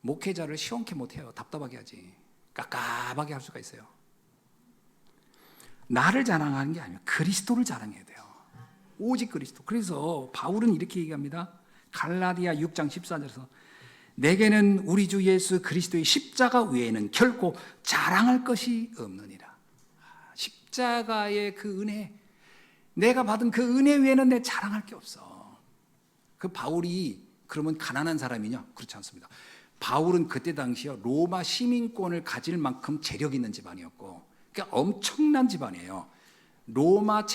목회자를 시원케 못해요. 답답하게 하지. 깝깝하게 할 수가 있어요. 나를 자랑하는 게 아니라 그리스도를 자랑해야 돼요. 오직 그리스도. 그래서 바울은 이렇게 얘기합니다. 갈라디아 6장 14절에서 내게는 우리 주 예수 그리스도의 십자가 외에는 결코 자랑할 것이 없느니라. 십자가의 그 은혜, 내가 받은 그 은혜 외에는 내 자랑할 게 없어. 그 바울이 그러면 가난한 사람이냐? 그렇지 않습니다. 바울은 그때 당시에 로마 시민권을 가질 만큼 재력 있는 집안이었고, 그러니까 엄청난 집안이에요. 로마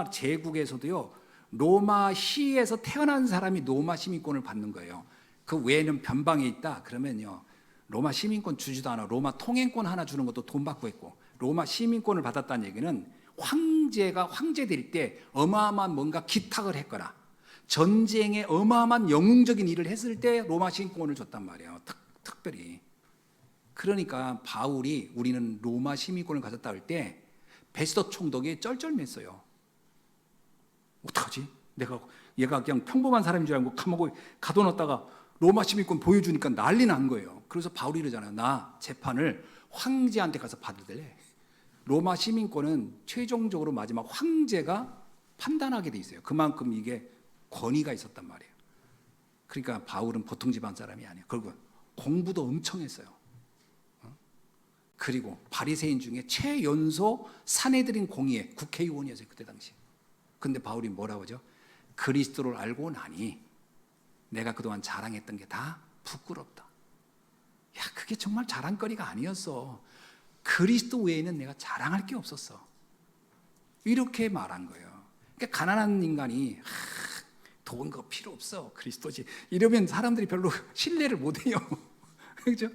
제국에서도요, 로마 시에서 태어난 사람이 로마 시민권을 받는 거예요. 그 외에는 변방에 있다 그러면요, 로마 시민권 주지도 않아. 로마 통행권 하나 주는 것도 돈 받고 했고, 로마 시민권을 받았다는 얘기는 황제가 황제될 때 어마어마한 뭔가 기탁을 했거나 전쟁에 어마어마한 영웅적인 일을 했을 때 로마 시민권을 줬단 말이에요. 특별히. 그러니까 바울이 우리는 로마 시민권을 가졌다 할 때 베스터 총독이 쩔쩔맸어요. 어떡하지? 얘가 그냥 평범한 사람인 줄 알고 감옥에 가둬놨다가 로마 시민권 보여주니까 난리 난 거예요. 그래서 바울이 이러잖아요. 나 재판을 황제한테 가서 받을래. 로마 시민권은 최종적으로 마지막 황제가 판단하게 돼 있어요. 그만큼 이게 권위가 있었단 말이에요. 그러니까 바울은 보통 집안 사람이 아니에요. 그리고 공부도 엄청 했어요. 그리고 바리새인 중에 최연소 사내들인 공의회 국회의원이었어요. 그때 당시. 근데 바울이 뭐라고 하죠? 그리스도를 알고 나니 내가 그동안 자랑했던 게 다 부끄럽다. 야, 그게 정말 자랑거리가 아니었어. 그리스도 외에는 내가 자랑할 게 없었어. 이렇게 말한 거예요. 그러니까 가난한 인간이 돈 거 필요 없어. 그리스도지. 이러면 사람들이 별로 신뢰를 못 해요. 그렇죠?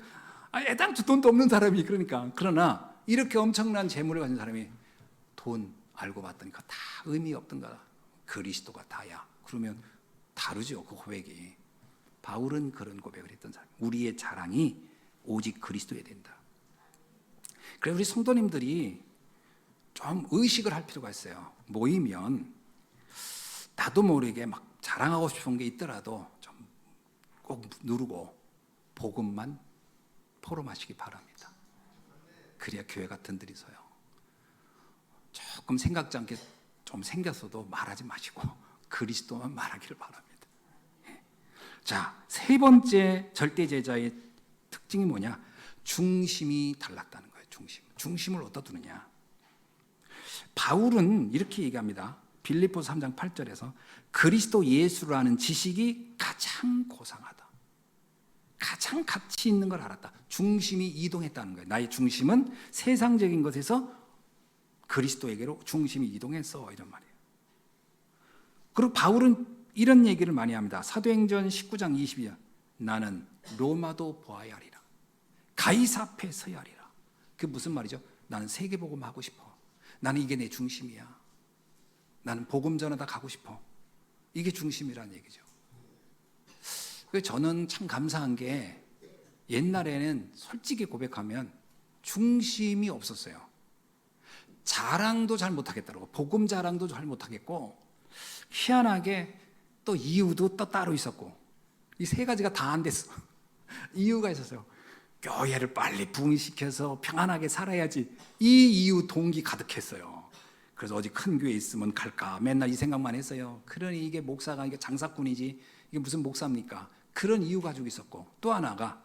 애당초 돈도 없는 사람이 그러니까. 그러나 이렇게 엄청난 재물을 가진 사람이 돈 알고 봤더니 다 의미 없던 거다. 그리스도가 다야. 그러면 다르죠. 그 고백이. 바울은 그런 고백을 했던 사람. 우리의 자랑이 오직 그리스도여야 된다. 그래서 우리 성도님들이 좀 의식을 할 필요가 있어요. 모이면 나도 모르게 막 자랑하고 싶은 게 있더라도 좀 꼭 누르고 복음만 포럼하시기 바랍니다. 그래야 교회가 든든해서요. 조금 생각지 않게 좀 생겼어도 말하지 마시고 그리스도만 말하기를 바랍니다. 자, 세 번째 절대 제자의 특징이 뭐냐? 중심이 달랐다는 거예요. 중심을 어디다 두느냐? 바울은 이렇게 얘기합니다. 빌립보서 3장 8절에서 그리스도 예수라는 지식이 가장 고상하다. 가장 가치 있는 걸 알았다. 중심이 이동했다는 거예요. 나의 중심은 세상적인 것에서 그리스도에게로 중심이 이동했어, 이런 말이에요. 그리고 바울은 이런 얘기를 많이 합니다. 사도행전 19장 22절 나는 로마도 보아야 하리라. 가이사 앞에 서야 하리라. 그게 무슨 말이죠? 나는 세계복음 하고 싶어. 나는 이게 내 중심이야. 나는 복음 전하다 가고 싶어. 이게 중심이라는 얘기죠. 그래서 저는 참 감사한 게 옛날에는 솔직히 고백하면 중심이 없었어요. 자랑도 잘 못하겠더라고. 복음 자랑도 잘 못하겠고, 희한하게 또 이유도 또 따로 있었고, 이 세 가지가 다 안 됐어. 이유가 있었어요. 교회를 빨리 부흥시켜서 평안하게 살아야지. 이 이유 동기 가득했어요. 그래서 어디 큰 교회 있으면 갈까 맨날 이 생각만 했어요. 그러니 이게 목사가 이게 장사꾼이지 이게 무슨 목사입니까? 그런 이유 가지고 있었고, 또 하나가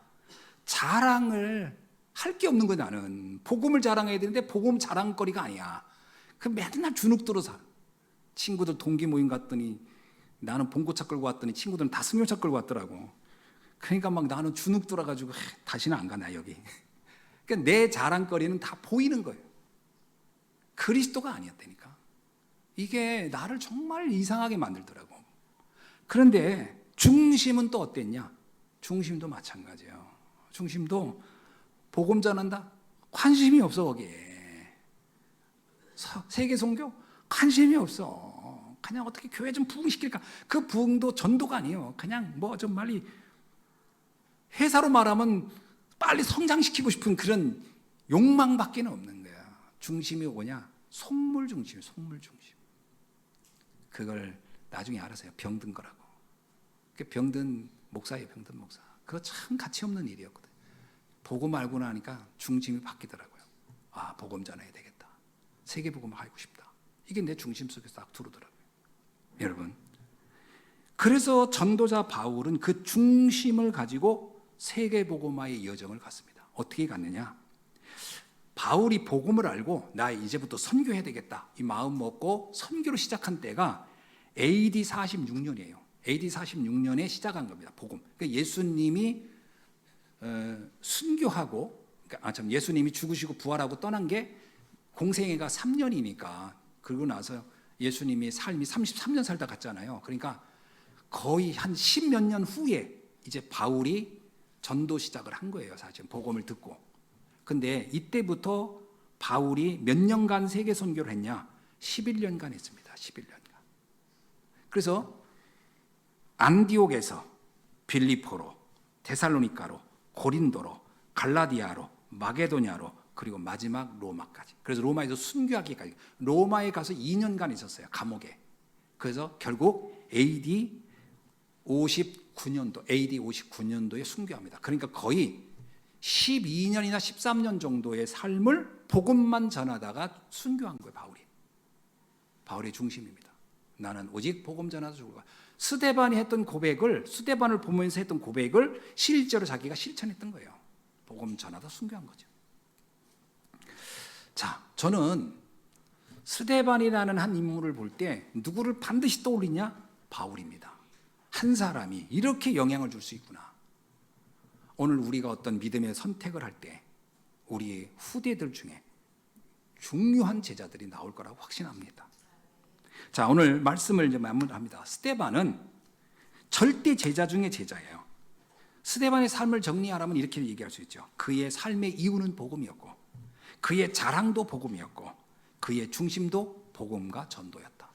자랑을 할 게 없는 거야. 나는 복음을 자랑해야 되는데 복음 자랑거리가 아니야. 그 맨날 주눅 들어서 친구들 동기 모임 갔더니 나는 봉고차 끌고 왔더니 친구들은 다 승용차 끌고 왔더라고. 그러니까 막 나는 주눅 들어가지고 다시는 안 가나 여기. 그러니까 내 자랑거리는 다 보이는 거예요. 그리스도가 아니었다니까. 이게 나를 정말 이상하게 만들더라고. 그런데 중심은 또 어땠냐? 중심도 마찬가지예요. 중심도 복음 전한다? 관심이 없어 거기에. 세계 선교? 관심이 없어. 그냥 어떻게 교회 좀 부흥시킬까? 그 부흥도 전도가 아니에요. 그냥 뭐 좀 빨리 회사로 말하면 빨리 성장시키고 싶은 그런 욕망밖에 없는 거야. 중심이 뭐냐? 속물 중심, 속물 중심. 그걸 나중에 알았어요. 병든 거라고. 병든 목사예요, 병든 목사. 그거 참 가치 없는 일이었거든. 복음 알고 나니까 중심이 바뀌더라고요. 아, 복음 전해야 되겠다. 세계 복음 알고 싶다. 이게 내 중심 속에서 딱 들어오더라고요. 여러분, 그래서 전도자 바울은 그 중심을 가지고 세계 복음화의 여정을 갔습니다. 어떻게 갔느냐? 바울이 복음을 알고 나 이제부터 선교해야 되겠다 이 마음 먹고 선교를 시작한 때가 AD 46년이에요. AD 46년에 시작한 겁니다. 복음. 그러니까 예수님이 순교하고, 예수님이 죽으시고 부활하고 떠난 게 공생애가 3년이니까 그러고 나서 예수님이 삶이 33년 살다 갔잖아요. 그러니까 거의 한 10몇 년 후에 이제 바울이 전도 시작을 한 거예요. 사실 복음을 듣고. 근데 이때부터 바울이 몇 년간 세계 선교를 했냐? 11년간 했습니다. 11년간. 그래서 안디옥에서 빌립보로, 데살로니가로, 고린도로, 갈라디아로, 마게도냐로, 그리고 마지막 로마까지. 그래서 로마에서 순교하기까지. 로마에 가서 2년간 있었어요. 감옥에. 그래서 결국 AD 59년도에 순교합니다. 그러니까 거의 12년이나 13년 정도의 삶을 복음만 전하다가 순교한 거예요. 바울의 중심입니다. 나는 오직 복음 전하다 죽을 거야. 스데반을 보면서 했던 고백을 실제로 자기가 실천했던 거예요. 복음 전하다 순교한 거죠. 자, 저는 스데반이라는 한 인물을 볼 때 누구를 반드시 떠올리냐? 바울입니다. 한 사람이 이렇게 영향을 줄 수 있구나. 오늘 우리가 어떤 믿음의 선택을 할 때 우리 후대들 중에 중요한 제자들이 나올 거라고 확신합니다. 자, 오늘 말씀을 이제 마무리합니다. 스데반은 절대 제자 중에 제자예요. 스데반의 삶을 정리하라면 이렇게 얘기할 수 있죠. 그의 삶의 이유는 복음이었고, 그의 자랑도 복음이었고, 그의 중심도 복음과 전도였다.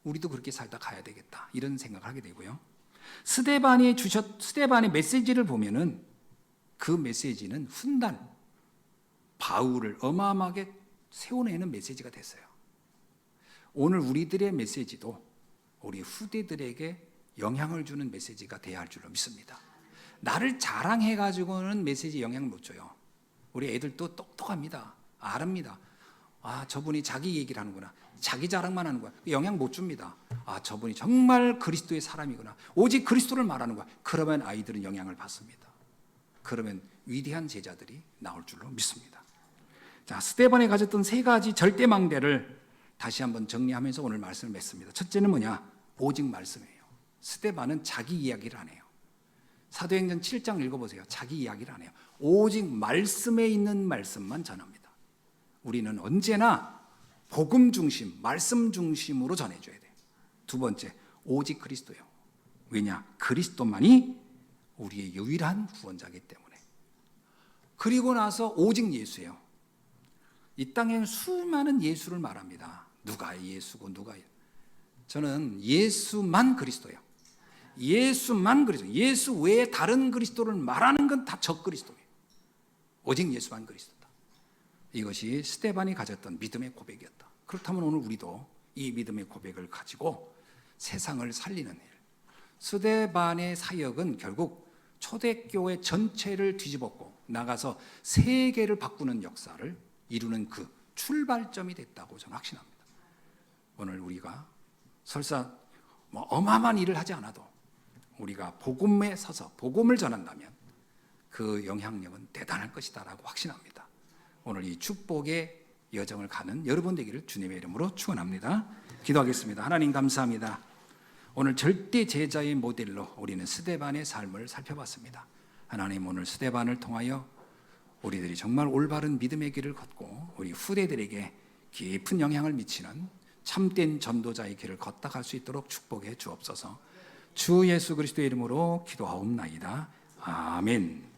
우리도 그렇게 살다 가야 되겠다, 이런 생각을 하게 되고요. 스데반의 메시지를 보면은 그 메시지는 훗날 바울을 어마어마하게 세워내는 메시지가 됐어요. 오늘 우리들의 메시지도 우리 후대들에게 영향을 주는 메시지가 돼야 할 줄로 믿습니다. 나를 자랑해가지고는 메시지 영향을 못 줘요. 우리 애들도 똑똑합니다. 아랍니다. 아, 저분이 자기 얘기를 하는구나. 자기 자랑만 하는 거야. 영향 못 줍니다. 아, 저분이 정말 그리스도의 사람이구나. 오직 그리스도를 말하는 거야. 그러면 아이들은 영향을 받습니다. 그러면 위대한 제자들이 나올 줄로 믿습니다. 자, 스데반이 가졌던 세 가지 절대망대를 다시 한번 정리하면서 오늘 말씀을 맺습니다. 첫째는 뭐냐? 오직 말씀이에요. 스데반은 자기 이야기를 안 해요. 사도행전 7장 읽어보세요. 자기 이야기를 안 해요. 오직 말씀에 있는 말씀만 전합니다. 우리는 언제나 복음 중심, 말씀 중심으로 전해줘야 돼요. 두 번째, 오직 그리스도요. 왜냐? 그리스도만이 우리의 유일한 구원자이기 때문에. 그리고 나서 오직 예수예요. 이 땅에는 수많은 예수를 말합니다. 누가 예수고 누가. 저는 예수만 그리스도예요. 예수만 그리스도. 예수 외에 다른 그리스도를 말하는 건 다 적그리스도예요. 오직 예수만 그리스도다. 이것이 스데반이 가졌던 믿음의 고백이었다. 그렇다면 오늘 우리도 이 믿음의 고백을 가지고 세상을 살리는 일. 스데반의 사역은 결국 초대교회 전체를 뒤집었고 나가서 세계를 바꾸는 역사를 이루는 그 출발점이 됐다고 저는 확신합니다. 오늘 우리가 설사 어마어마한 일을 하지 않아도 우리가 복음에 서서 복음을 전한다면 그 영향력은 대단할 것이다라고 확신합니다. 오늘 이 축복의 여정을 가는 여러분 되기를 주님의 이름으로 축원합니다. 기도하겠습니다. 하나님 감사합니다. 오늘 절대 제자의 모델로 우리는 스데반의 삶을 살펴봤습니다. 하나님, 오늘 스데반을 통하여 우리들이 정말 올바른 믿음의 길을 걷고 우리 후대들에게 깊은 영향을 미치는 참된 전도자의 길을 걷다 갈 수 있도록 축복해 주옵소서. 주 예수 그리스도의 이름으로 기도하옵나이다. 아멘.